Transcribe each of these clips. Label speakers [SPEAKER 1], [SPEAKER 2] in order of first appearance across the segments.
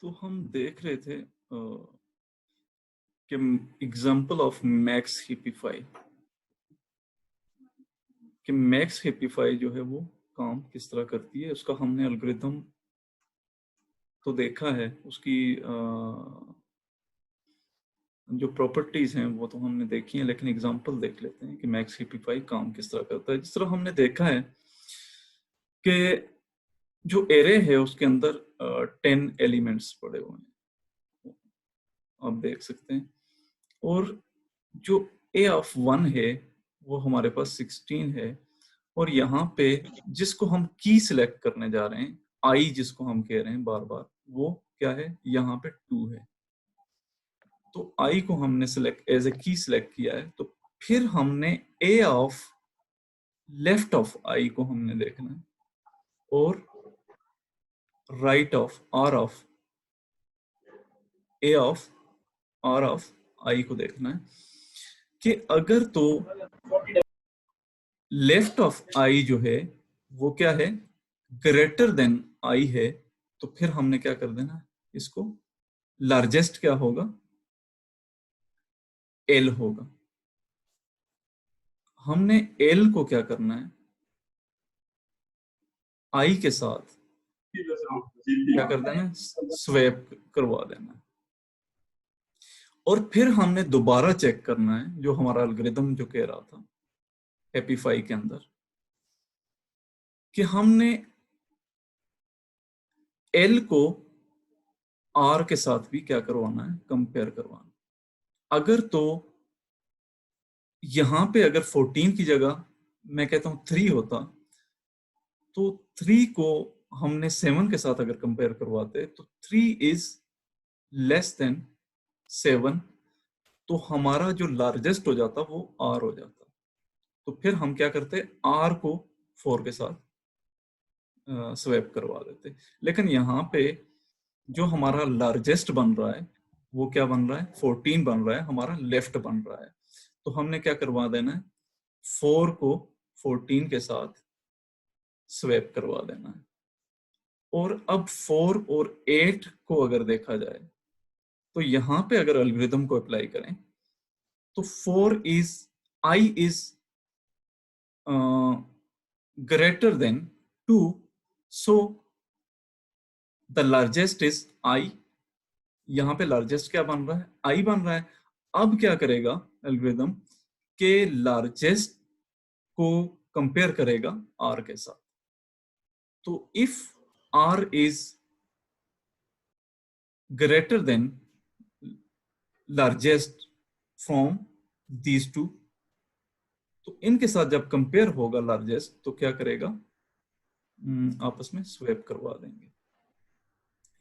[SPEAKER 1] तो हम देख रहे थे कि एग्जाम्पल ऑफ मैक्स हिपिफाई कि मैक्स हिपिफाई जो है वो काम किस तरह करती है, उसका हमने एल्गोरिथम तो देखा है, उसकी जो प्रॉपर्टीज हैं वो तो हमने देखी हैं, लेकिन एग्जाम्पल देख लेते हैं कि मैक्स हिपिफाई काम किस तरह करता है। जिस तरह हमने देखा है कि जो एरे है उसके अंदर 10 एलिमेंट्स पड़े हुए हैं, आप देख सकते हैं, और जो ए ऑफ 1 है वो हमारे पास 16 है, और यहाँ पे जिसको हम की सिलेक्ट करने जा रहे हैं, आई जिसको हम कह रहे हैं बार बार, वो क्या है, यहाँ पे 2 है। तो आई को हमने सिलेक्ट एज ए की सिलेक्ट किया है, तो फिर हमने A of left of I को हमने देखना है, और right of R of A of R of I को देखना है कि अगर तो लेफ्ट ऑफ आई जो है वो क्या है, ग्रेटर देन आई है, तो फिर हमने क्या कर देना है, इसको लार्जेस्ट क्या होगा, एल होगा। हमने एल को क्या करना है, आई के साथ क्या कर देना है, स्वैप करवा देना है। और फिर हमने दोबारा चेक करना है, जो हमारा एल्गोरिथम जो कह रहा था हैप्पीफाई के अंदर, कि हमने एल को आर के साथ भी क्या करवाना है, कंपेयर करवाना। अगर तो यहां पे अगर 14 की जगह मैं कहता हूं 3 होता, तो 3 को हमने 7 के साथ अगर कंपेयर करवाते तो 3 इज लेस देन 7, तो हमारा जो लार्जेस्ट हो जाता वो आर हो जाता। तो फिर हम क्या करते, आर को 4 के साथ स्वैप करवा देते। लेकिन यहाँ पे जो हमारा लार्जेस्ट बन रहा है वो क्या बन रहा है, 14 बन रहा है, हमारा लेफ्ट बन रहा है। तो हमने क्या करवा देना है, 4 को 14 के साथ स्वैप करवा देना है। और अब 4 और 8 को अगर देखा जाए, तो यहां पे अगर एल्गोरिथम को अप्लाई करें तो 4 is I is greater then 2, so the largest is I. यहां पे लार्जेस्ट क्या बन रहा है, आई बन रहा है। अब क्या करेगा एल्गोरिथम के लार्जेस्ट को कंपेयर करेगा आर के साथ। तो if R is greater than largest from these two, तो इनके साथ जब कंपेयर होगा लार्जेस्ट, तो क्या करेगा, आपस में स्वैप करवा देंगे।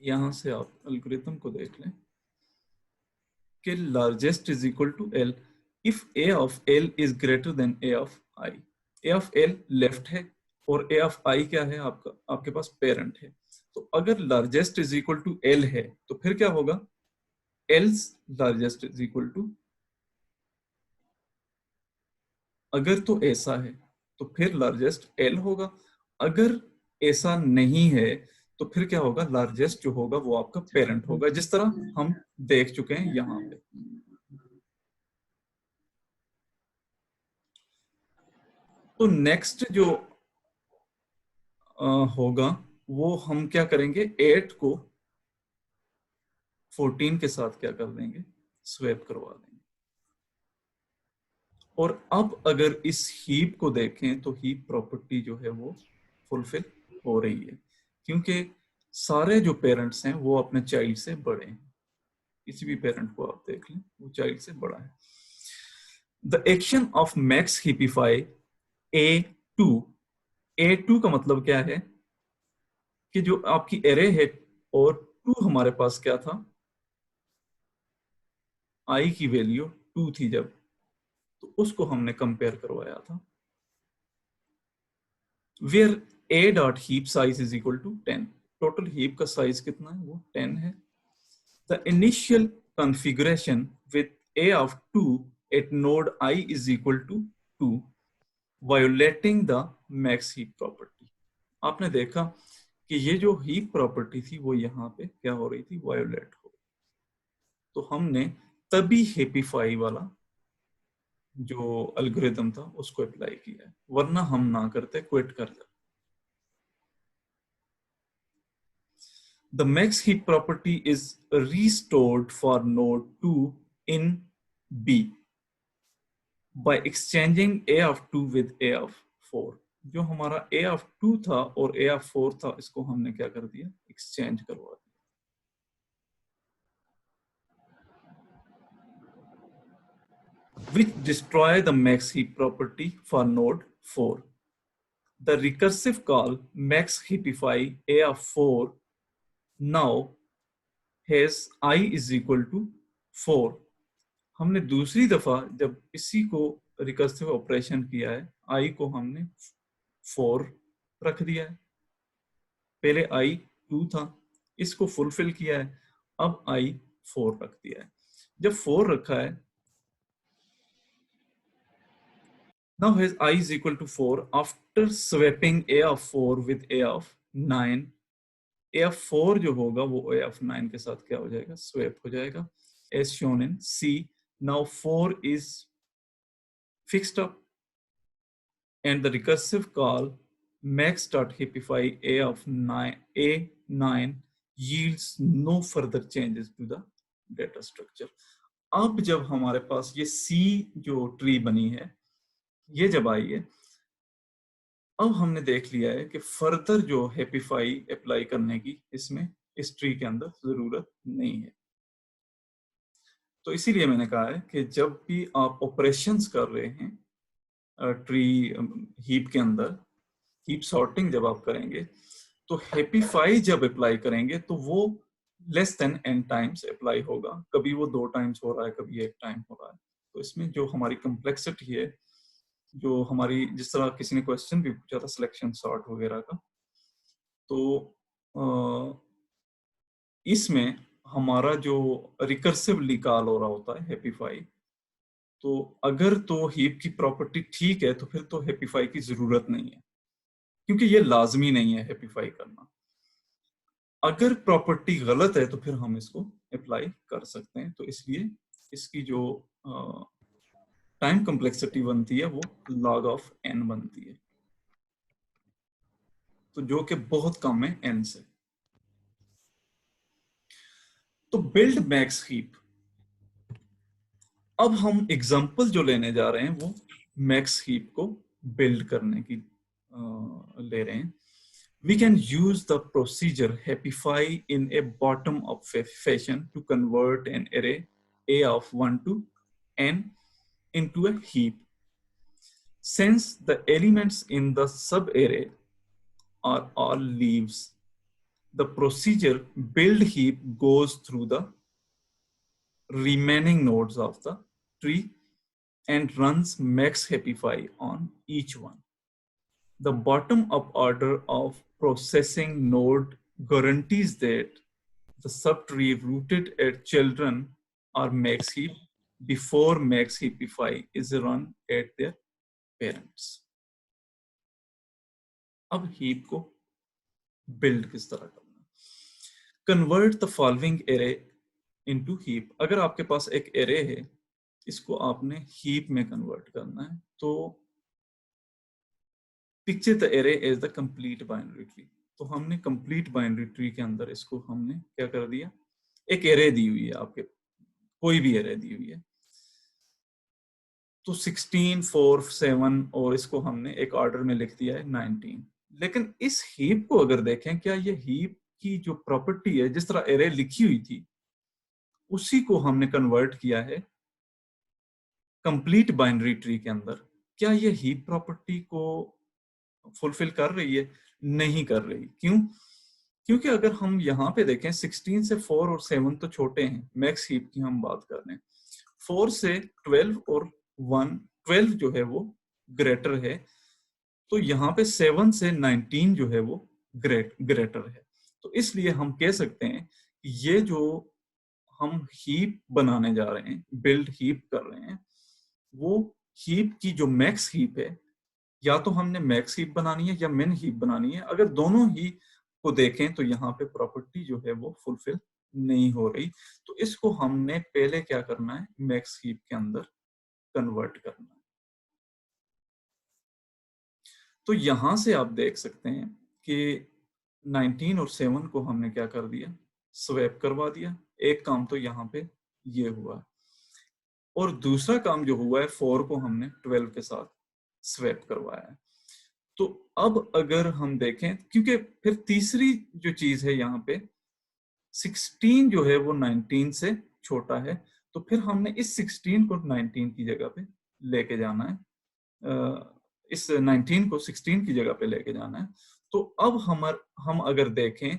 [SPEAKER 1] यहां से आप एल्गोरिथम को देख लें कि largest is equal to L if A of L is greater than A of I. A of L left है और ए ऑफ आई क्या है, आपका आपके पास पेरेंट है। तो अगर largest is equal to L है तो फिर क्या होगा, else largest is equal to, अगर तो ऐसा है तो फिर लार्जेस्ट एल होगा। अगर ऐसा नहीं है तो फिर क्या होगा, लार्जेस्ट जो होगा वो आपका पेरेंट होगा, जिस तरह हम देख चुके हैं यहां पे। तो नेक्स्ट जो होगा वो हम क्या करेंगे, 8 को 14 के साथ क्या कर देंगे, स्वैप करवा देंगे। और अब अगर इस हीप को देखें तो हीप प्रॉपर्टी जो है वो फुलफिल हो रही है, क्योंकि सारे जो पेरेंट्स हैं वो अपने चाइल्ड से बड़े हैं। किसी भी पेरेंट को आप देख लें वो चाइल्ड से बड़ा है। The action of max heapify A2, A2 का मतलब क्या है कि जो आपकी एरे है और 2 हमारे पास क्या था, आई की वैल्यू 2 थी जब, तो उसको हमने कंपेयर करवाया था, where A dot heap size is equal to 10। Total heap का साइज कितना है, वो 10 है। The initial configuration with A of 2 at node I is equal to 2 violating the max heap property. आपने देखा कि ये जो हीप प्रॉपर्टी थी वो यहाँ पे क्या हो रही थी, वायोलेट हो रही। तो हमने तभी हेपीफाई वाला जो एल्गोरिथम था उसको अप्लाई किया है, वरना हम ना करते, क्विट कर जाते। The max heap property is restored for node 2 in B by exchanging A of 2 with A of 4. जो हमारा A of 2 था और A of 4 था, इसको हमने क्या कर दिया, एक्सचेंज करवा दिया। Which destroy the max heap property for node 4. The recursive call max heapify A of 4 now has I is equal to 4. हमने दूसरी दफा जब इसी को रिकर्सिव ऑपरेशन किया है, I को हमने 4 रख दिया है। पहले I 2 था, इसको फुलफिल किया है, अब I 4 रख दिया है। जब 4 रखा है, now has I is equal to 4 after swapping A of 4 with A of 9. A of 4 जो होगा वो A of 9 के साथ क्या हो जाएगा, स्वैप हो जाएगा, as shown in C. Now 4 is fixed up and the recursive call max.heapify A of 9 A9 yields no further changes to the data structure. अब जब हमारे पास ये C जो ट्री बनी है, ये जब आई है, अब हमने देख लिया है कि फर्दर जो हेपीफाई अप्लाई करने की इसमें इस ट्री के अंदर जरूरत नहीं है। तो इसीलिए मैंने कहा है कि जब भी आप ऑपरेशंस कर रहे हैं ट्री हीप के अंदर, हीप सॉर्टिंग जब आप करेंगे, तो हेपीफाई जब अप्लाई करेंगे तो वो less than n times apply होगा। कभी वो 2 टाइम्स हो रहा है, कभी 1 टाइम हो रहा है। तो इसमें जो हमारी कॉम्प्लेक्सिटी है, जो हमारी, जिस तरह किसी ने क्वेश्चन भी पूछा था सिलेक्शन सॉर्ट वगैरह का, तो इसमें हमारा जो रिकर्सिवली कॉल हो रहा होता है हेपीफाई, तो अगर तो हीप की प्रॉपर्टी ठीक है तो फिर तो हेपीफाई की जरूरत नहीं है, क्योंकि ये लाजमी नहीं है हेपीफाई करना। अगर प्रॉपर्टी गलत है तो फिर हम इसको अप्लाई कर सकते हैं। तो इसलिए इसकी जो टाइम कॉम्प्लेक्सिटी बनती है वो log ऑफ n बनती है, तो जो कि बहुत कम है n से। तो बिल्ड मैक्स हीप, अब हम एग्जांपल जो लेने जा रहे हैं वो मैक्स हीप को बिल्ड करने की ले रहे हैं। We can use the procedure heapify in a bottom-up fashion to convert an array A of 1 to n into a heap. Since the elements in the subarray are all leaves, the procedure build heap goes through the remaining nodes of the tree and runs max heapify on each one. The bottom-up order of processing node guarantees that the subtree rooted at children are max heap before max heapify is run at their parents. अब heap को build किस तरह करना, convert the following array into heap. अगर आपके पास एक array है, इसको आपने हीप में कन्वर्ट करना है, तो picture the array as the complete binary tree. तो हमने कंप्लीट बाइनरी ट्री के अंदर इसको हमने क्या कर दिया, एक एरे दी हुई है आपके, कोई भी एरे दी हुई है, तो 16, 4, 7 और इसको हमने एक ऑर्डर में लिख दिया है 19। लेकिन इस हीप को अगर देखें, क्या ये हीप की जो प्रॉपर्टी है, जिस तरह एरे लिखी हुई थी उसी को हमने कन्वर्ट किया है कंप्लीट बाइनरी ट्री के अंदर, क्या ये हीप प्रॉपर्टी को फुलफिल कर रही है? नहीं कर रही। क्यों? क्योंकि अगर हम यहाँ पे देखें 16 से 4 और 7 तो छोटे हैं, मैक्स हीप की हम बात कर रहे हैं। 4 से 12 और 1, 12 जो है वो ग्रेटर है, तो यहाँ पे 7 से 19 जो है वो ग्रेटर है। तो इसलिए हम कह सकते हैं कि ये जो हम हीप बनाने जा रहे हैं, बिल्ड हीप कर रहे हैं, वो हीप की जो मैक्स हीप है, या तो हमने मैक्स हीप बनानी है या मिन हीप बनानी है। अगर दोनों ही को देखें तो यहाँ पे प्रॉपर्टी जो है वो फुलफिल नहीं हो रही, तो इसको हमने पहले क्या करना है, मैक्स हीप के अंदर कन्वर्ट करना है। तो यहां से आप देख सकते हैं कि 19 और 7 को हमने क्या कर दिया, स्वैप करवा दिया। एक काम तो यहाँ पे ये हुआ, और दूसरा काम जो हुआ है 4 को हमने 12 के साथ स्वैप करवाया है। तो अब अगर हम देखें, क्योंकि फिर तीसरी जो चीज है यहाँ पे 16 जो है वो 19 से छोटा है, तो फिर हमने इस 16 को 19 की जगह पे लेके जाना है, इस 19 को 16 की जगह पे लेके जाना है। तो अब हम अगर देखें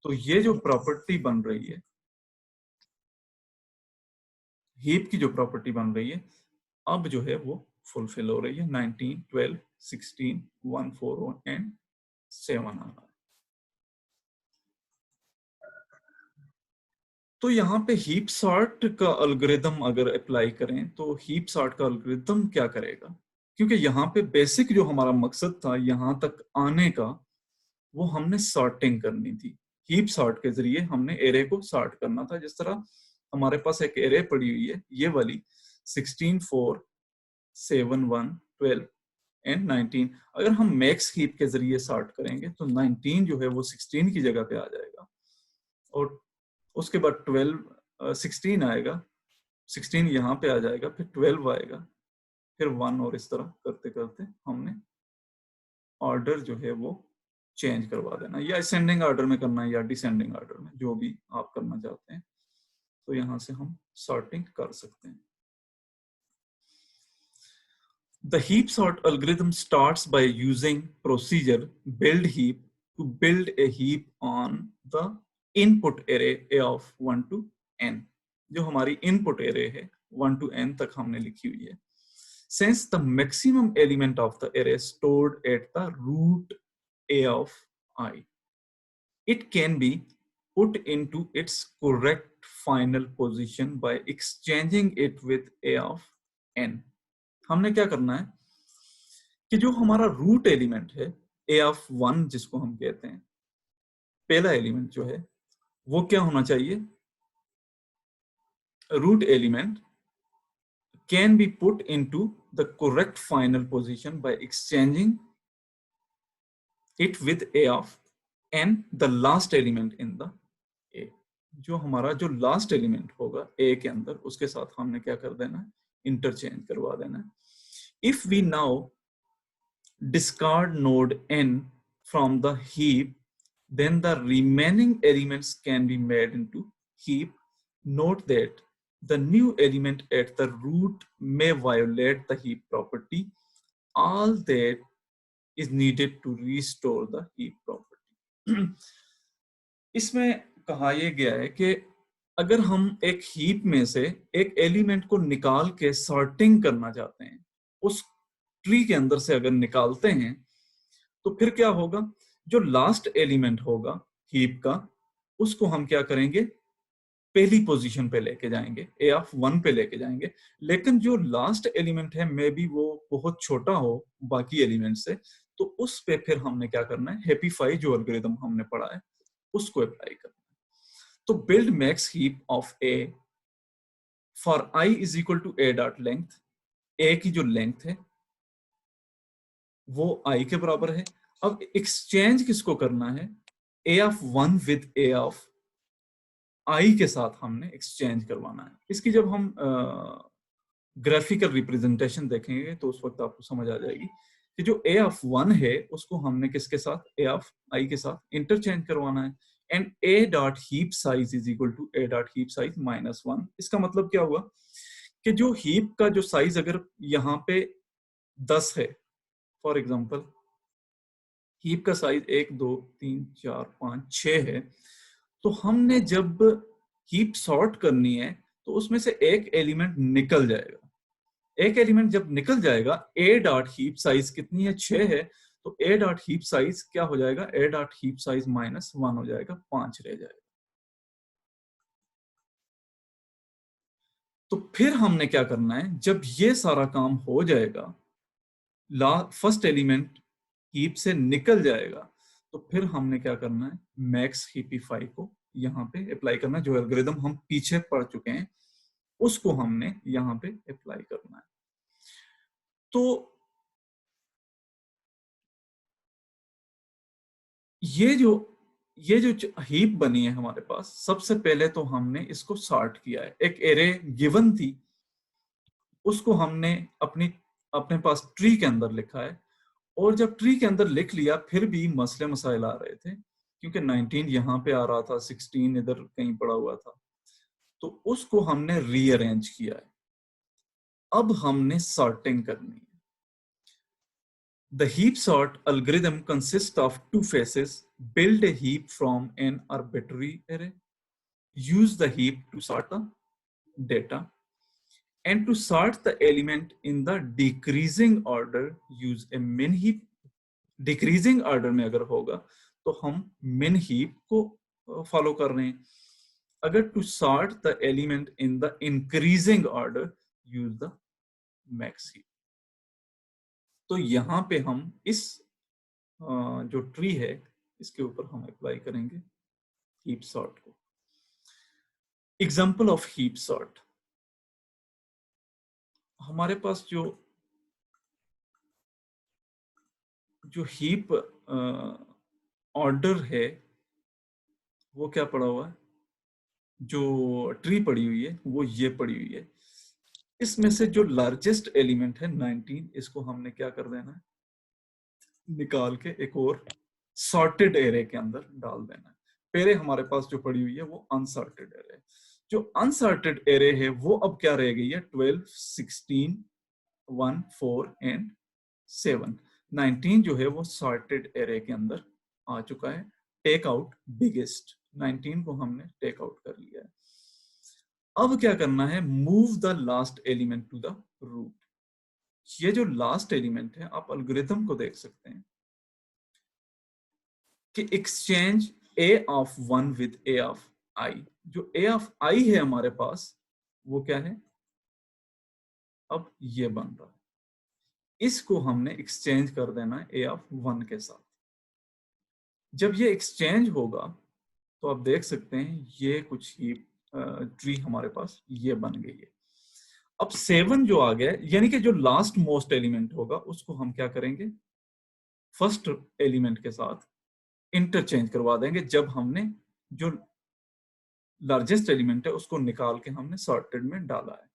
[SPEAKER 1] तो ये जो प्रॉपर्टी बन रही है, हीप की जो प्रॉपर्टी बन रही है, अब जो है वो फुलफिल हो रही है। 19, 12, 16, 1, 4 एंड 7 आ रहा है। तो यहाँ पे हीप सॉर्ट का एल्गोरिथम अगर अप्लाई करें तो हीप सॉर्ट का एल्गोरिथम क्या करेगा, क्योंकि यहाँ पे बेसिक जो हमारा मकसद था यहाँ तक आने का, वो हमने सॉर्टिंग करनी थी। हीप सॉर्ट के जरिए हमने एरे को सॉर्ट करना था। जिस तरह हमारे पास एक एरे पड़ी हुई है ये वाली 16, 4, 7, 1, 12 एंड 19, अगर हम मैक्स हीप के जरिए सॉर्ट करेंगे तो 19 जो है वो 16 की जगह पे आ जाएगा, और उसके बाद 12, 16 आएगा, 16 यहाँ पे आ जाएगा, फिर 12 आएगा, फिर 1, और इस तरह करते करते हमने ऑर्डर जो है वो चेंज करवा देना, या असेंडिंग ऑर्डर में करना है या डिसेंडिंग ऑर्डर में, जो भी आप करना चाहते हैं। तो यहां से हम सॉर्टिंग कर सकते हैं। The heap sort algorithm starts by using procedure build heap to build a heap on the input array a of 1 to n। जो हमारी input array है 1 to n तक हमने लिखी हुई है। Since the maximum element of the array stored at the root a of I, it can be put into its correct final position by exchanging it with a of n। हमने क्या करना है कि जो हमारा रूट एलिमेंट है a of 1 जिसको हम कहते हैं, पहला एलिमेंट जो है वो क्या होना चाहिए, root element can be put into the correct final position by exchanging it with a of n, the last element in the a। जो हमारा जो लास्ट एलिमेंट होगा a के अंदर, उसके साथ हमने क्या कर देना है, इंटरचेंज करवा देना है। If we now discard node n from the heap, then the remaining elements can be made into heap. Note that the new element at the root may violate the heap property. All that is needed to restore the heap property। इसमें कहा यह गया है कि अगर हम एक heap में से एक एलिमेंट को निकाल के सॉर्टिंग करना चाहते हैं, उस ट्री के अंदर से अगर निकालते हैं, तो फिर क्या होगा, जो लास्ट एलिमेंट होगा हीप का, उसको हम क्या करेंगे, पहली पोजीशन पे लेके जाएंगे, ए ऑफ 1 पे लेके जाएंगे। लेकिन जो लास्ट एलिमेंट है मे बी वो बहुत छोटा हो बाकी एलिमेंट से, तो उस पे फिर हमने क्या करना है, हैप्पीफाई जो एल्गोरिथम हमने पढ़ा है उसको अप्लाई करना है। तो build max heap of A for I is equal to A dot length. A की जो लेंथ है वो आई के बराबर है। अब एक्सचेंज किसको करना है, ए ऑफ 1 विद ए ऑफ आई के साथ हमने एक्सचेंज करवाना है। इसकी जब हम ग्राफिकल रिप्रेजेंटेशन देखेंगे तो उस वक्त आपको समझ आ जाएगी कि जो ए ऑफ 1 है उसको हमने किसके साथ, ए ऑफ आई के साथ इंटरचेंज करवाना है। And A dot heap size is equal to A dot heap size minus 1। इसका मतलब क्या हुआ कि जो हीप का जो साइज अगर यहाँ पे 10 है, फॉर एग्जाम्पल हीप का साइज 1, 2, 3, 4, 5, 6 है, तो हमने जब हीप सॉर्ट करनी है तो उसमें से एक एलिमेंट निकल जाएगा। एक एलिमेंट जब निकल जाएगा, ए डॉट हीप साइज कितनी है, 6 है, तो ए डॉट हीप साइज क्या हो जाएगा, ए डॉट हीप साइज माइनस 1 हो जाएगा, 5 रह जाएगा। तो फिर हमने क्या करना है, जब ये सारा काम हो जाएगा, फर्स्ट एलिमेंट हीप से निकल जाएगा, तो फिर हमने क्या करना है, मैक्स हीपीफाई को यहाँ पे अप्लाई करना है। जो एल्गोरिदम हम पीछे पढ़ चुके हैं उसको हमने यहाँ पे अप्लाई करना है। तो ये जो हीप बनी है हमारे पास, सबसे पहले तो हमने इसको सॉर्ट किया है। एक एरे गिवन थी, उसको हमने अपने पास ट्री के अंदर लिखा है। और जब ट्री के अंदर लिख लिया फिर भी मसले मसाइल आ रहे थे, क्योंकि 19 यहाँ पे आ रहा था, 16 इधर कहीं पड़ा हुआ था, तो उसको हमने रीअरेंज किया है। अब हमने सॉर्टिंग करनी है। The heap sort algorithm consists of two phases. Build a heap from an arbitrary array. Use the heap to sort the data. And to sort the element in the decreasing order, use a min heap. Decreasing order में अगर होगा तो हम min heap को follow कर रहे हैं। अगर to sort the element in the increasing order, use the max heap. तो यहाँ पे हम इस जो ट्री है इसके ऊपर हम अप्लाई करेंगे हीप सॉर्ट को। एग्जाम्पल ऑफ हीप सॉर्ट, हमारे पास जो हीप ऑर्डर है वो क्या पड़ा हुआ है, जो ट्री पड़ी हुई है वो ये पड़ी हुई है। इसमें से जो लार्जेस्ट एलिमेंट है 19, इसको हमने क्या कर देना है, निकाल के एक और सॉर्टेड एरे के अंदर डाल देना है। पहले हमारे पास जो पड़ी हुई है वो अनसॉर्टेड एरे है। जो अनसॉर्टेड एरे है वो अब क्या रह गई है, 12, 16, 1, 4 एंड 7। 19 जो है वो सॉर्टेड एरे के अंदर आ चुका है। टेक आउट बिगेस्ट, 19 को हमने टेक आउट कर लिया है। अब क्या करना है, move the last element to the root. ये जो लास्ट एलिमेंट है, आप एल्गोरिथम को देख सकते हैं कि exchange A of 1 with A of I. जो ए ऑफ आई है हमारे पास वो क्या है, अब ये बन रहा है। इसको हमने एक्सचेंज कर देना है ए ऑफ 1 के साथ। जब ये एक्सचेंज होगा तो आप देख सकते हैं ये कुछ ही ट्री हमारे पास ये बन गई है। अब 7 जो आ गया, यानी कि जो लास्ट मोस्ट एलिमेंट होगा उसको हम क्या करेंगे, फर्स्ट एलिमेंट के साथ इंटरचेंज करवा देंगे। जब हमने जो लार्जेस्ट एलिमेंट है उसको निकाल के हमने सॉर्टेड में डाला है।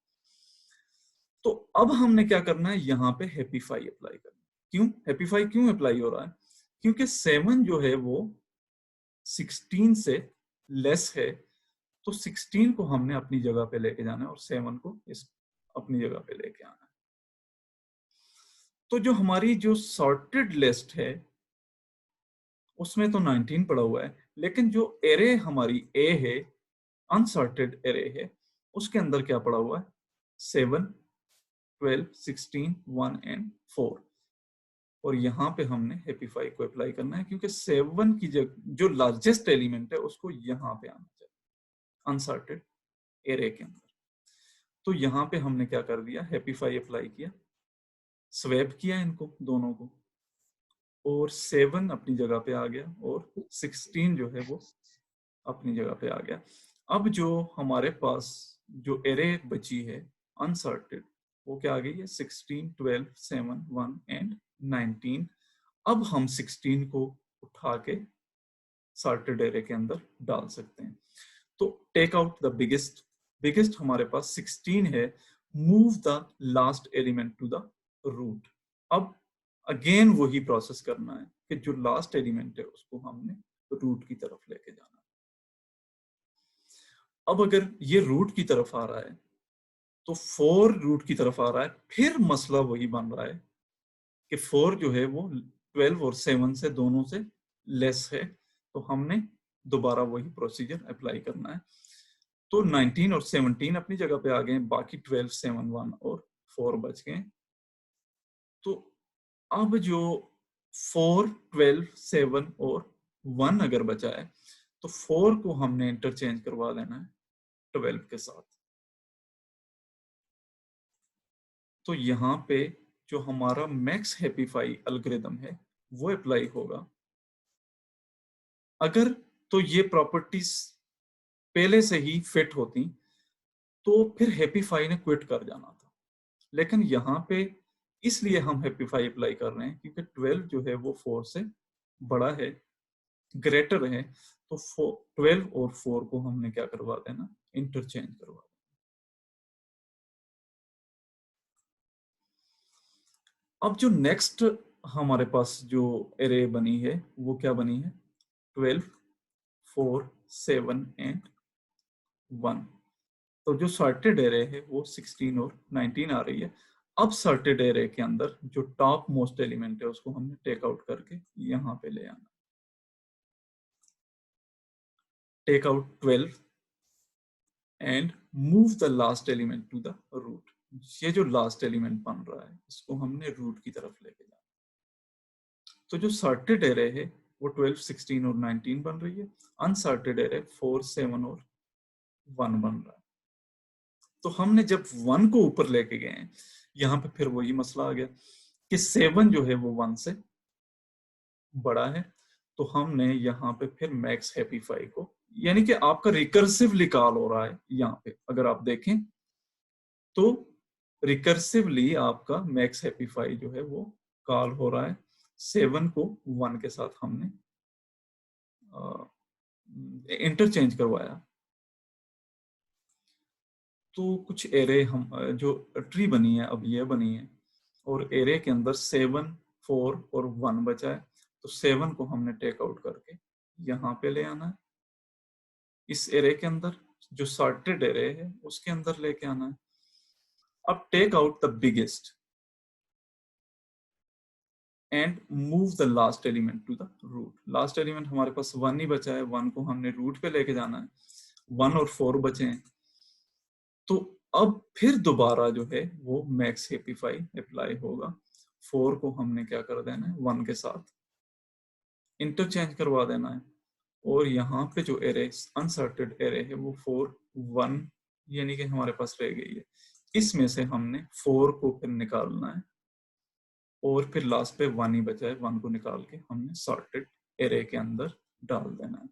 [SPEAKER 1] तो अब हमने क्या करना है, यहाँ पे हैप्पीफाई अप्लाई करना है। क्यों हैप्पीफाई क्यों अप्लाई हो रहा है, क्योंकि 7 जो है वो 16 से लेस है, तो 16 को हमने अपनी जगह पे लेके जाना है और 7 को इस अपनी जगह पे लेके आना है। तो जो हमारी जो सॉर्टेड लिस्ट है उसमें तो 19 पड़ा हुआ है, लेकिन जो एरे हमारी ए है, अनसॉर्टेड एरे है, उसके अंदर क्या पड़ा हुआ है, 7, 12, 16, 1 एंड 4। और यहाँ पे हमने हैप्पीफाई को अप्लाई करना है, क्योंकि 7 की जो लार्जेस्ट एलिमेंट है उसको यहाँ पे आना चाहिए अनसॉर्टेड एरे के अंदर। तो यहाँ पे हमने क्या कर दिया, हैप्पीफाई अप्लाई किया, स्वैप किया इनको दोनों को, और 7 अपनी जगह पे आ गया और 16 जो है वो अपनी जगह पे आ गया। अब जो हमारे पास जो एरे बची है अनसॉर्टेड, वो क्या आ गई है, 16, 12, 7, 1 एंड 19। अब हम 16 को उठा के सॉर्टेड एरे के अंदर डाल सकते हैं। तो take out the biggest, biggest हमारे पास 16 है, move the last element to the root. अब अगेन वही प्रोसेस करना है कि जो लास्ट एलिमेंट है उसको हमने रूट की तरफ लेके जाना है। अब अगर ये रूट की तरफ आ रहा है तो 4 रूट की तरफ आ रहा है, फिर मसला वही बन रहा है कि 4 जो है वो 12 और 7 से दोनों से लेस है, तो हमने दोबारा वही प्रोसीजर अप्लाई करना है। तो 19 और 17 अपनी जगह पे आ गए, बाकी 12, 7, 1 और 4 बच गए। तो अब जो 4, 12, 7 और 1 अगर बचा है तो 4 को हमने इंटरचेंज करवा देना है 12 के साथ। तो यहाँ पे जो हमारा मैक्स हैप्पीफाई एल्गोरिथम है वो अप्लाई होगा। अगर तो ये प्रॉपर्टीज पहले से ही फिट होती तो फिर हैप्पीफाई ने क्विट कर जाना था। लेकिन यहाँ पे इसलिए हम हैप्पीफाई अप्लाई कर रहे हैं क्योंकि 12 जो है वो 4 से बड़ा है, ग्रेटर है, तो 12 और 4 को हमने क्या करवा देना, इंटरचेंज करवा देना। अब जो नेक्स्ट हमारे पास जो एरे बनी है वो क्या बनी है, 12, 4, 7 एंड 1। तो जो सॉर्टेड एरे है वो 16 और 19 आ रही है। अब सॉर्टेड एरे के अंदर जो टॉप मोस्ट एलिमेंट है उसको हमने टेक आउट करके यहां पे ले आना। Take out 12 and move the last element to the root. ये जो लास्ट एलिमेंट बन रहा है इसको हमने रूट की तरफ लेके जाना। तो जो सॉर्टेड एरे है वो 12, 16 और 19 बन रही है। अनसॉर्टेड एरे 4, 7 और 1 बन रहा है। तो हमने जब 1 को ऊपर लेके गए हैं, यहाँ पे फिर वही मसला आ गया कि 7 जो है वो 1 से बड़ा है। तो हमने यहाँ पे फिर मैक्स हैप्पीफाई को, यानी कि आपका रिकर्सिवली कॉल हो रहा है यहाँ पे, अगर आप देखें तो रिकर्सिवली आपका मैक्स हैप्पीफाई जो है वो कॉल हो रहा है। 7 को 1 के साथ हमने इंटरचेंज करवाया। तो कुछ एरे हम जो ट्री बनी है अब ये बनी है, और एरे के अंदर 7, 4 और 1 बचा है। तो 7 को हमने टेक आउट करके यहाँ पे ले आना है। इस एरे के अंदर जो सॉर्टेड एरे है उसके अंदर लेके आना है। अब take out the biggest and move the last element to the root. Last element हमारे पास 1 ही बचा है, 1 को हमने रूट पे लेके जाना है। 1 और 4 बचे हैं। तो अब फिर दोबारा जो है वो मैक्स हैप्पीफाई अप्लाई होगा। 4 को हमने क्या कर देना है, 1 के साथ इंटरचेंज करवा देना है। और यहाँ पे जो एरे अनसॉर्टेड एरे है वो 4, 1 यानी कि हमारे पास रह गई है। इसमें से हमने 4 को फिर निकालना है और फिर लास्ट पे 1 ही बचा है, 1 को निकाल के हमने सॉर्टेड एरे के अंदर डाल देना है।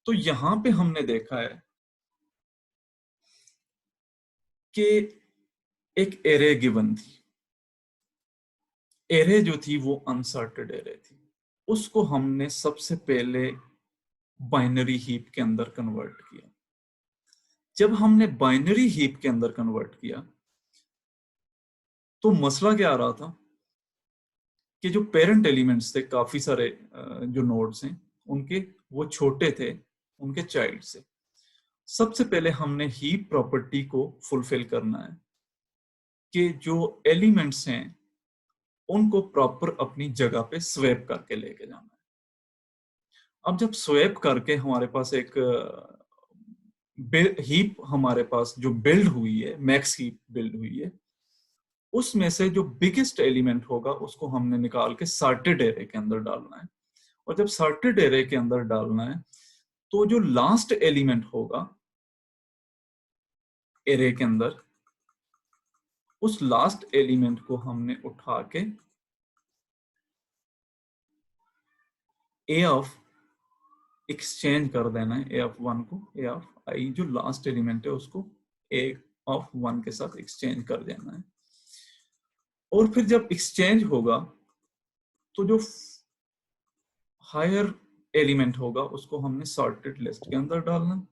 [SPEAKER 1] तो यहाँ पे हमने देखा है कि एक एरे गिवन थी। एरे जो थी वो अनसॉर्टेड एरे थी। उसको हमने सबसे पहले बाइनरी हीप के अंदर कन्वर्ट किया। जब हमने बाइनरी हीप के अंदर कन्वर्ट किया तो मसला क्या आ रहा था कि जो पेरेंट एलिमेंट्स थे, काफी सारे जो नोड्स हैं उनके, वो छोटे थे उनके चाइल्ड से। सबसे पहले हमने हीप प्रॉपर्टी को फुलफिल करना है कि जो एलिमेंट्स हैं उनको प्रॉपर अपनी जगह पे स्वैप करके लेके जाना है। अब जब स्वैप करके हमारे पास एक हीप हमारे पास जो बिल्ड हुई है, मैक्स हीप बिल्ड हुई है, उसमें से जो बिगेस्ट एलिमेंट होगा उसको हमने निकाल के सॉर्टेड एरे के अंदर डालना है। और जब सॉर्टेड एरे के अंदर डालना है तो जो लास्ट एलिमेंट होगा एरे के अंदर, उस लास्ट एलिमेंट को हमने उठा के ए ऑफ एक्सचेंज कर देना है। ए ऑफ 1 को ए ऑफ आई, जो लास्ट एलिमेंट है उसको ए ऑफ 1 के साथ एक्सचेंज कर देना है। और फिर जब एक्सचेंज होगा तो जो हायर एलिमेंट होगा उसको हमने सॉर्टेड लिस्ट के अंदर डालना।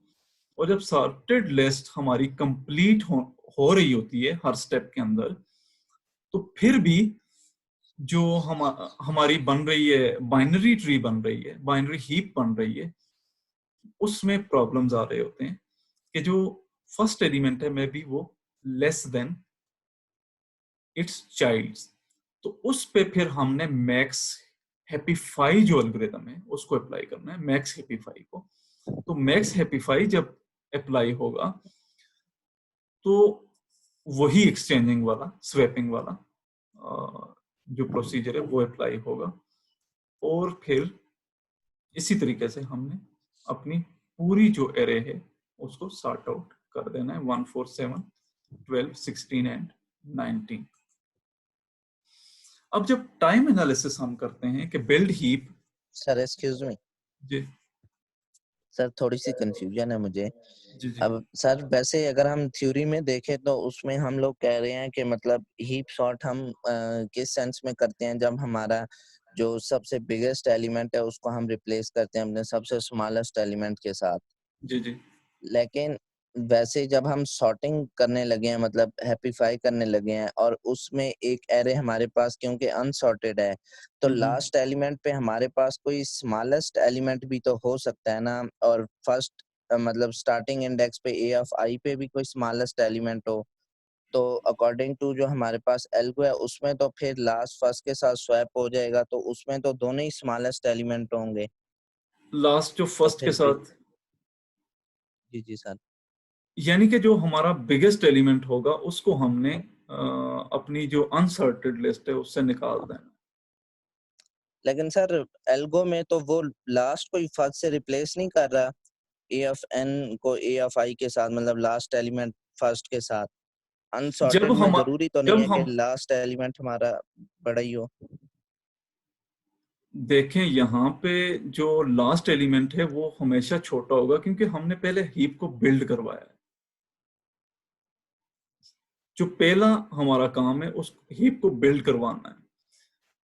[SPEAKER 1] और जब सॉर्टेड लिस्ट हमारी कंप्लीट हो रही होती है हर स्टेप के अंदर, तो फिर भी जो हमारी बन रही है बाइनरी ट्री, बन रही है बाइनरी हीप बन रही है, उसमें प्रॉब्लम्स आ रहे होते हैं कि जो फर्स्ट एलिमेंट है मे बी वो लेस देन इट्स चाइल्ड्स। तो उस पे फिर हमने मैक्स हैप्पीफाई जो एल्गोरिथम है उसको अप्लाई करना है, मैक्स हैप्पीफाई को। तो मैक्स हैप्पीफाई जब अप्लाई होगा तो वही एक्सचेंजिंग वाला, स्वैपिंग वाला जो प्रोसीजर है वो अप्लाई होगा। और फिर इसी तरीके से हमने अपनी पूरी जो एरे है उसको सॉर्ट आउट कर देना है, 1, 4, 7, 12, 16 एंड 19। अब जब टाइम एनालिसिस हम करते हैं कि build heap,
[SPEAKER 2] sir excuse me,
[SPEAKER 1] जी
[SPEAKER 2] सर थोड़ी सी कंफ्यूजन है मुझे।
[SPEAKER 1] जी जी
[SPEAKER 2] अब सर वैसे अगर हम थ्योरी में देखें तो उसमें हम लोग कह रहे हैं कि मतलब हीप सॉर्ट हम किस सेंस में करते हैं, जब हमारा जो सबसे बिगेस्ट एलिमेंट है उसको हम रिप्लेस करते हैं अपने सबसे स्मॉलेस्ट एलिमेंट के साथ।
[SPEAKER 1] जी जी
[SPEAKER 2] लेकिन वैसे जब हम सॉर्टिंग करने लगे हैं, मतलब हैप्पीफाई करने लगे हैं, और उसमें एक एरे हमारे पास क्योंकि अनसॉर्टेड है, तो लास्ट एलिमेंट पे हमारे पास कोई स्मॉलेस्ट एलिमेंट भी तो हो सकता है ना, और फर्स्ट मतलब स्टार्टिंग इंडेक्स पे ए ऑफ आई पे भी कोई स्मॉलेस्ट एलिमेंट हो। तो अकॉर्डिंग टू जो हमारे पास एल्गो है उसमें तो फिर लास्ट फर्स्ट के साथ स्वैप हो जाएगा, तो उसमें तो दोनों ही स्मॉलेस्ट एलिमेंट होंगे।
[SPEAKER 1] लास्ट जो
[SPEAKER 2] तो
[SPEAKER 1] फर्स्ट के
[SPEAKER 2] फिर
[SPEAKER 1] साथ,
[SPEAKER 2] जी जी सर।
[SPEAKER 1] यानी कि जो हमारा बिगेस्ट एलिमेंट होगा उसको हमने अपनी जो अनसॉर्टेड लिस्ट है उससे निकाल देना।
[SPEAKER 2] लेकिन सर एल्गो में तो वो लास्ट को ही फर्स्ट से रिप्लेस नहीं कर रहा, ए ऑफ एन को ए ऑफ आई के साथ, मतलब लास्ट एलिमेंट फर्स्ट के साथ।
[SPEAKER 1] जब
[SPEAKER 2] अनसॉर्टेड में
[SPEAKER 1] हम
[SPEAKER 2] जरूरी तो नहीं
[SPEAKER 1] जब
[SPEAKER 2] है कि
[SPEAKER 1] हम
[SPEAKER 2] लास्ट एलिमेंट हमारा बड़ा ही हो।
[SPEAKER 1] देखें यहाँ पे जो लास्ट एलिमेंट है वो हमेशा छोटा होगा, क्योंकि हमने पहले हीप को बिल्ड करवाया है। जो पहला हमारा काम है उस हीप को बिल्ड करवाना है।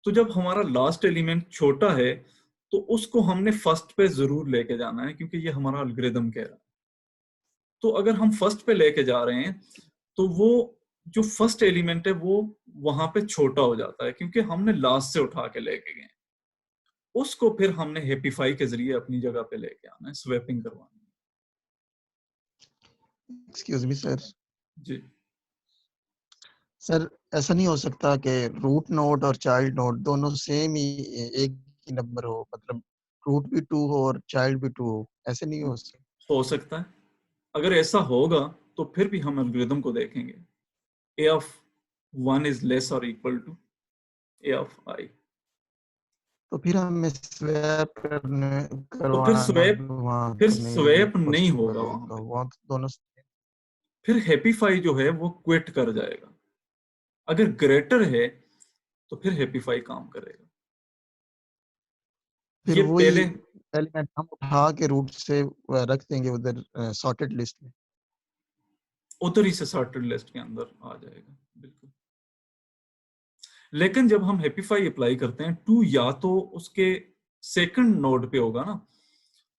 [SPEAKER 1] तो जब हमारा लास्ट एलिमेंट छोटा है तो उसको हमने फर्स्ट पे जरूर लेके जाना है, क्योंकि ये हमारा एल्गोरिथम कह रहा है। तो अगर हम फर्स्ट पे लेके जा रहे हैं तो वो जो फर्स्ट एलिमेंट है वो वहां पे छोटा हो जाता है, क्योंकि हमने लास्ट से उठा के लेके गए। उसको फिर हमने हैप्पीफाई के जरिए अपनी जगह पे लेके आना है, स्वैपिंग करवानी
[SPEAKER 3] एक्सक्यूज मी सर।
[SPEAKER 1] है। जी
[SPEAKER 3] सर ऐसा नहीं हो सकता कि रूट नोड और चाइल्ड नोड दोनों सेम ही एक ही नंबर हो, मतलब रूट भी 2 हो और चाइल्ड भी 2 हो, ऐसे नहीं हो सकता?
[SPEAKER 1] हो सकता है। अगर ऐसा होगा तो फिर भी हम एल्गोरिथम को देखेंगे, ए of one is less or equal to A of आई।
[SPEAKER 3] तो फिर हमें स्वैप करने
[SPEAKER 1] तो फिर
[SPEAKER 3] करवाना
[SPEAKER 1] स्वैप
[SPEAKER 3] वहाँ
[SPEAKER 1] फिर
[SPEAKER 3] तो नहीं
[SPEAKER 1] स्वैप नहीं
[SPEAKER 3] पॉसिबल
[SPEAKER 1] होगा वहां
[SPEAKER 3] होगा,
[SPEAKER 1] पे।
[SPEAKER 3] वहाँ तो दोनों।
[SPEAKER 1] फिर हैप्पीफाई जो है वो क्विट कर जाएगा। अगर ग्रेटर है तो फिर हैप्पीफाई काम करेगा।
[SPEAKER 3] फिर
[SPEAKER 1] ये
[SPEAKER 3] वही
[SPEAKER 1] पहले
[SPEAKER 3] एलिमेंट हम उठा के रूट से रख देंगे उधर सॉर्टेड लिस्ट में।
[SPEAKER 1] उधर ही से सॉर्टेड लिस्ट के अंदर आ जाएगा, बिल्कुल। लेकिन जब हम हैप्पीफाई अप्लाई करते हैं, टू या तो उसके सेकंड नोड पे होगा ना,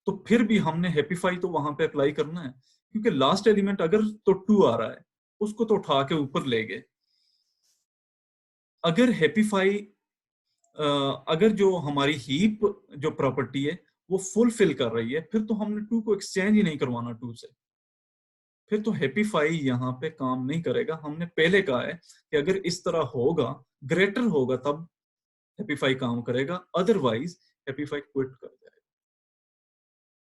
[SPEAKER 1] तो फिर भी हमने हैप्पीफाई तो वहां पे अप्लाई करना है, क्योंकि लास्ट एलिमेंट अगर तो टू आ रहा है उसको तो उठा के ऊपर ले गए। अगर हैप्पीफाई अगर जो हमारी हीप जो प्रॉपर्टी है वो फुलफिल कर रही है, फिर तो हमने टू को एक्सचेंज ही नहीं करवाना टू से। फिर तो हैप्पीफाई यहाँ पे काम नहीं करेगा। हमने पहले कहा है कि अगर इस तरह होगा, ग्रेटर होगा, तब हैप्पीफाई काम करेगा, अदरवाइज हैप्पीफाई क्विट कर जाएगा।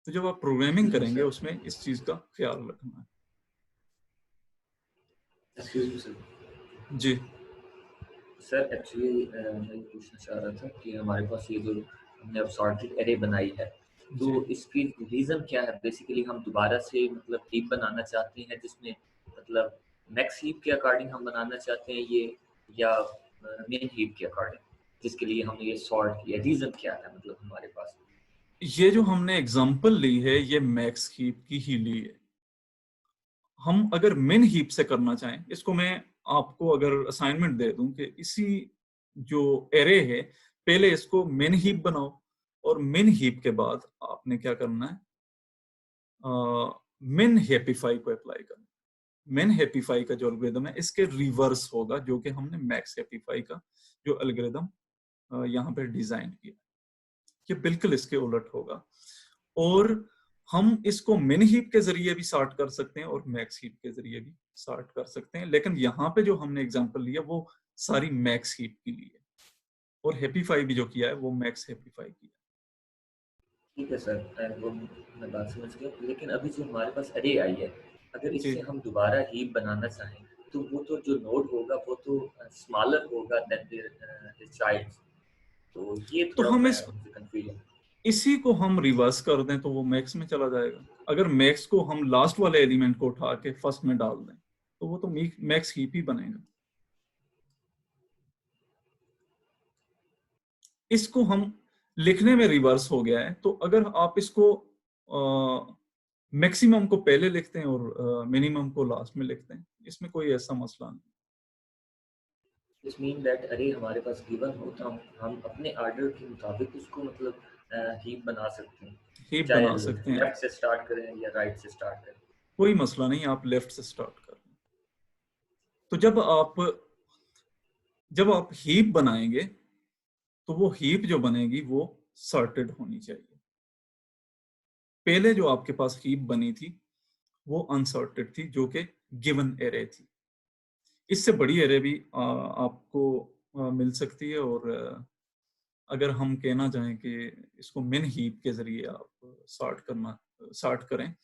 [SPEAKER 1] तो जब आप प्रोग्रामिंग करेंगे उसमें इस चीज का ख्याल रखना है।
[SPEAKER 4] Excuse me sir.
[SPEAKER 1] जी
[SPEAKER 4] सर एक्चुअली मैं ये पूछना चाह रहा था कि हमारे पास ये जो हमने अब सॉर्टेड एरे बनाई है, तो
[SPEAKER 1] जी
[SPEAKER 4] इसकी रीज़न क्या है? बेसिकली हम दोबारा से मतलब हीप बनाना चाहते हैं जिसमें मतलब मैक्स हीप के अकॉर्डिंग हम बनाना चाहते हैं ये, या मेन हीप के अकॉर्डिंग, जिसके लिए हमने ये सॉर्ट किया? रीज़न क्या है मतलब हमारे पास?
[SPEAKER 1] ये जो हमने एग्जांपल ली है ये मैक्स हीप की ही ली है। हम अगर मिन हीप से करना चाहें, इसको मैं आपको अगर असाइनमेंट दे दूं कि इसी जो एरे है पहले इसको मिन हीप बनाओ, और मिन हीप के बाद आपने क्या करना है, मिन हैप्पीफाई को अप्लाई करना। मिन हैप्पीफाई का जो एल्गोरिदम है इसके रिवर्स होगा, जो कि हमने मैक्स हैप्पीफाई का जो एल्गोरिदम यहाँ पे डिजाइन किया, ये बिल्कुल इसके उलट होगा। और हम इसको मिन हीप के जरिए भी सॉर्ट कर सकते हैं और मैक्स हीप के जरिए भी सॉर्ट कर सकते हैं, लेकिन यहाँ पे जो हमने एग्जांपल लिया वो सारी मैक्स हीप के लिए, और हैप्पीफाई भी जो किया है वो मैक्स हैप्पीफाई किया।
[SPEAKER 4] ठीक है सर, वो मैं बात समझ गया। लेकिन अभी जो हमारे पास एरे आई है, अगर
[SPEAKER 1] जी
[SPEAKER 4] इससे हम दोबारा हीप बनाना चाहें तो वो तो जो नोड होगा वो तो स्मॉलर होगा देन देयर चाइल्ड। तो ये
[SPEAKER 1] तो
[SPEAKER 4] थोड़ा
[SPEAKER 1] हम
[SPEAKER 4] मैं
[SPEAKER 1] इस
[SPEAKER 4] मुझे कंफ्यूजन।
[SPEAKER 1] इसी को हम रिवर्स कर दें तो वो मैक्स में चला जाएगा। अगर मैक्स को हम लास्ट वाले एलिमेंट को उठा के फर्स्ट में डाल दें तो वो तो मैक्स हीप ही बनेगा। इसको हम लिखने में रिवर्स हो गया है, तो अगर आप इसको मैक्सिमम को पहले लिखते हैं और मिनिमम को लास्ट में लिखते हैं, इसमें कोई ऐसा मसला नहीं।
[SPEAKER 4] दिस मीन दैट अरे हमारे पास गिवन हो तो हम अपने ऑर्डर के मुताबिक उसको मतलब हीप बना सकते हैं,
[SPEAKER 1] हीप
[SPEAKER 4] चाहे
[SPEAKER 1] बना सकते हैं,
[SPEAKER 4] लेफ्ट से स्टार्ट करें या राइट से स्टार्ट करें,
[SPEAKER 1] कोई मसला नहीं, आप लेफ्ट से स्टार्ट कर लें। तो जब आप हीप बनाएंगे तो वो हीप जो बनेगी वो सॉर्टेड होनी चाहिए। पहले जो आपके पास हीप बनी थी वो अनसॉर्टेड थी, जो कि गिवन एरे थी। इससे बड़ी एरे भी आपको मिल सकती है, और अगर हम कहना चाहें कि इसको मिन हीप के जरिए आप सॉर्ट करें,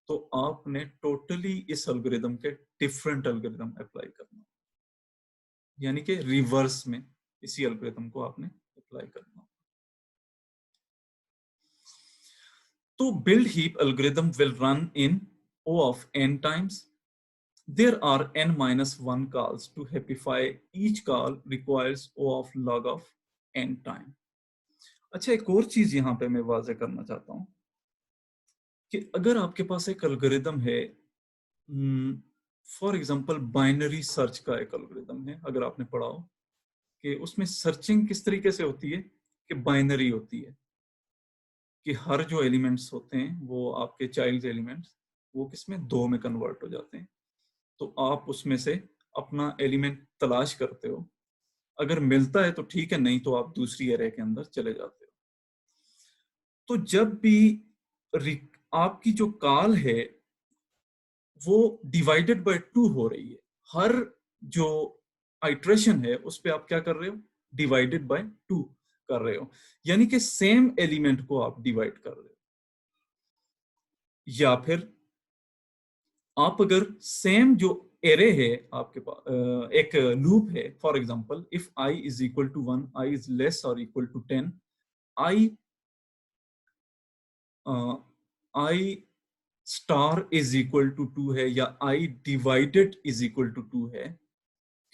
[SPEAKER 1] तो आपने टोटली इस एल्गोरिथम के डिफरेंट एल्गोरिथम अप्लाई करना, यानी कि रिवर्स में इसी एल्गोरिथम को आपने अप्लाई करना। तो build heap algorithm will run in O of n times. There are n minus 1 calls to happify. Each call requires O of log of n time. अच्छा, एक और चीज यहां पे मैं वाज़े करना चाहता हूं कि अगर आपके पास एक एल्गोरिथम है, फॉर एग्जांपल बाइनरी सर्च का एक एल्गोरिथम है, अगर आपने पढ़ा हो कि उसमें सर्चिंग किस तरीके से होती है कि बाइनरी होती है, कि हर जो एलिमेंट्स होते हैं वो आपके चाइल्ड एलिमेंट्स वो किसमें, 2 में कन्वर्ट हो जाते हैं। तो आप उसमें से अपना एलिमेंट तलाश करते हो, अगर मिलता है तो ठीक है, नहीं तो आप दूसरी एरे के अंदर चले जाते हो। तो जब भी आपकी जो कॉल है वो डिवाइडेड बाय 2 हो रही है, हर जो आइट्रेशन है उस पे आप क्या कर रहे हो, डिवाइडेड बाय 2 कर रहे हो, यानी कि सेम एलिमेंट को आप डिवाइड कर रहे हो। या फिर आप अगर सेम जो एरे है आपके पास, एक लूप है, for example if i is equal to 1, i is less or equal to 10, i star is equal to 2 है, या i divided is equal to 2 है,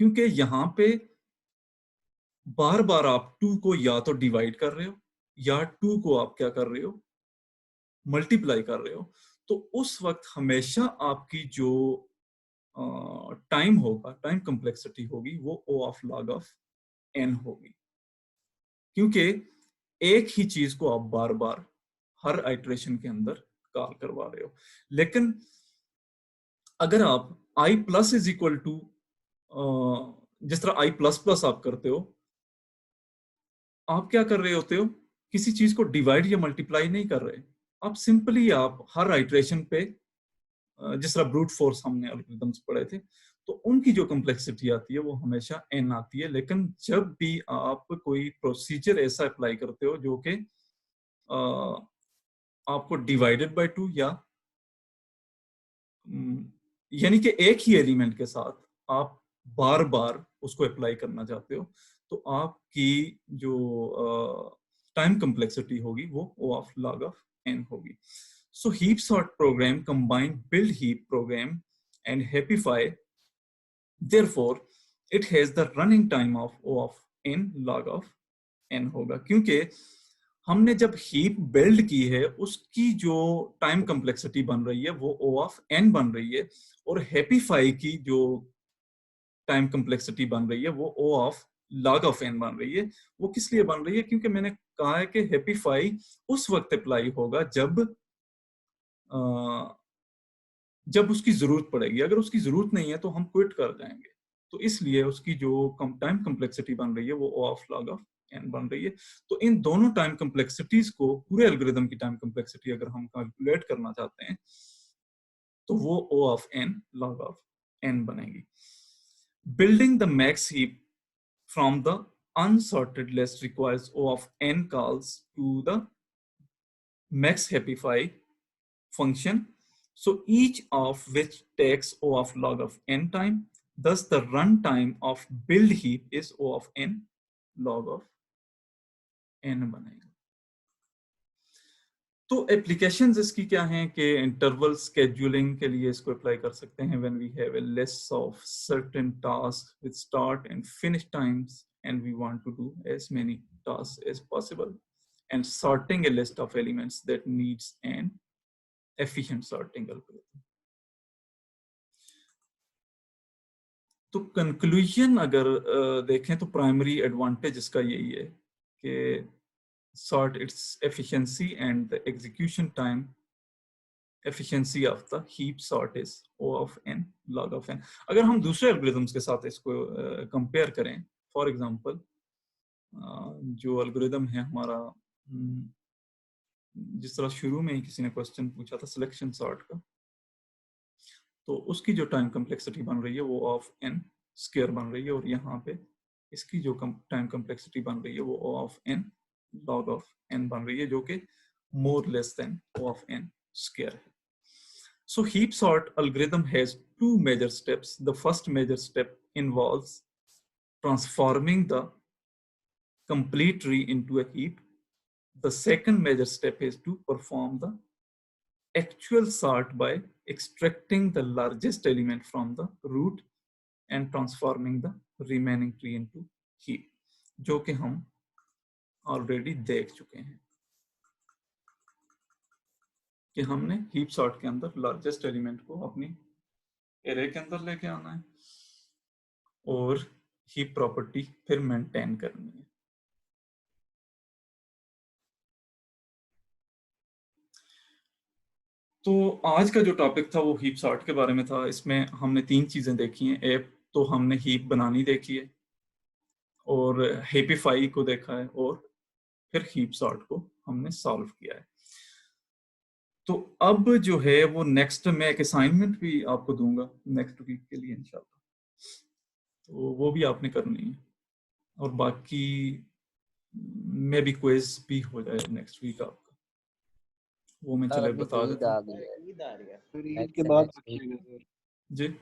[SPEAKER 1] क्योंकि यहां पे बार बार आप 2 को या तो डिवाइड कर रहे हो या 2 को आप क्या कर रहे हो, मल्टीप्लाई कर रहे हो। तो उस वक्त हमेशा आपकी जो टाइम होगा, टाइम कम्प्लेक्सिटी होगी, वो O of log of n होगी, क्योंकि एक ही चीज को आप बार बार हर आइट्रेशन के अंदर कॉल करवा रहे हो। लेकिन अगर आप i plus is equal to, जिस तरह i प्लस प्लस आप करते हो, आप क्या कर रहे होते हो, किसी चीज को डिवाइड या मल्टीप्लाई नहीं कर रहे, आप सिंपली आप हर आइट्रेशन पे, जिस तरह ब्रूट फोर्स हमने एल्गोरिथम्स पढ़े थे, तो उनकी जो कम्प्लेक्सिटी आती है वो हमेशा n आती है। लेकिन जब भी आप कोई प्रोसीजर ऐसा अप्लाई करते हो जो कि आपको डिवाइडेड बाय 2 या यानी कि एक ही एलिमेंट के साथ आप बार बार उसको अप्लाई करना चाहते हो, तो आपकी जो टाइम कम्प्लेक्सिटी होगी वो O of log of n होगी। So heap sort program combine build heap program and happify. Therefore, it has the running time of O of n log of n होगा, क्योंकि हमने जब हीप बिल्ड की है उसकी जो टाइम कम्प्लेक्सिटी बन रही है वो O ऑफ n बन रही है, और हैप्पीफाई की जो टाइम कम्प्लेक्सिटी बन रही है वो O of log of n बन रही है। वो किस लिए बन रही है, क्योंकि मैंने कहा है कि हैप्पीफाई उस वक्त अप्लाई होगा जब उसकी जरूरत पड़ेगी, अगर उसकी जरूरत नहीं है तो हम क्विट कर जाएंगे। तो इसलिए उसकी जो टाइम कम्प्लेक्सिटी बन रही है वो O of log of n बन रही है। तो इन दोनों टाइम कम्प्लेक्सिटीज को, पूरे एल्गोरिथम की टाइम कम्प्लेक्सिटी अगर हम कैलकुलेट करना चाहते हैं तो वो O of n log of n बनेगी। Building the max heap from the unsorted list requires O of n calls to the max happify function, so each of which takes O of log of n time. Thus the runtime of build heap is O of n log of n बनेगा। तो applications इसकी क्या हैं कि interval scheduling के लिए इसको apply कर सकते हैं when we have a list of certain task with start and finish times and we want to do as many tasks as possible, and sorting a list of elements that needs n efficient sorting algorithm. तो conclusion अगर देखें तो primary advantage इसका यही है कि sort its efficiency and the execution time efficiency of the heap sort is O of n log of n। अगर हम दूसरे एल्गोरिथम्स के साथ इसको कंपेयर करें, फॉर एग्जांपल जो एल्गोरिथम है हमारा, जिस तरह शुरू में ही किसी ने क्वेश्चन पूछा था सिलेक्शन सॉर्ट का, तो उसकी जो टाइम कम्प्लेक्सिटी बन रही है वो ऑफ n स्क्वायर बन रही है, और यहाँ पे इसकी जो टाइम कम्प्लेक्सिटी बन रही है वो O of n log of n बन रही है, जो कि more less than O of n square है। So heap sort algorithm has two major steps. The first major step involves transforming the complete tree into a heap. The second major step is to perform the actual sort by extracting the largest element from the root and transforming the remaining tree into heap, जो कि हम already देख चुके हैं कि हमने heap sort के अंदर लार्जेस्ट एलिमेंट को अपनी एरे के अंदर लेके आना है और हीप प्रॉपर्टी फिर मेंटेन करनी है। तो आज का जो टॉपिक था वो हीप सॉर्ट के बारे में था। इसमें हमने 3 चीजें देखी हैं। एक तो हमने हीप बनानी देखी है, और हेपीफाई को देखा है, और फिर हीप सॉर्ट को हमने सॉल्व किया है। तो अब जो है वो नेक्स्ट मैं एक असाइनमेंट भी आपको दूंगा नेक्स्ट वीक के लिए इंशाल्लाह, तो वो भी आपने करनी है, और बाकी मे भी क्विज भी हो जाए नेक्स्ट वीक आपका, वो मैं चले बता देता हूँ।
[SPEAKER 3] ईद के बाद
[SPEAKER 1] जी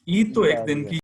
[SPEAKER 1] ईद तो एक दिन की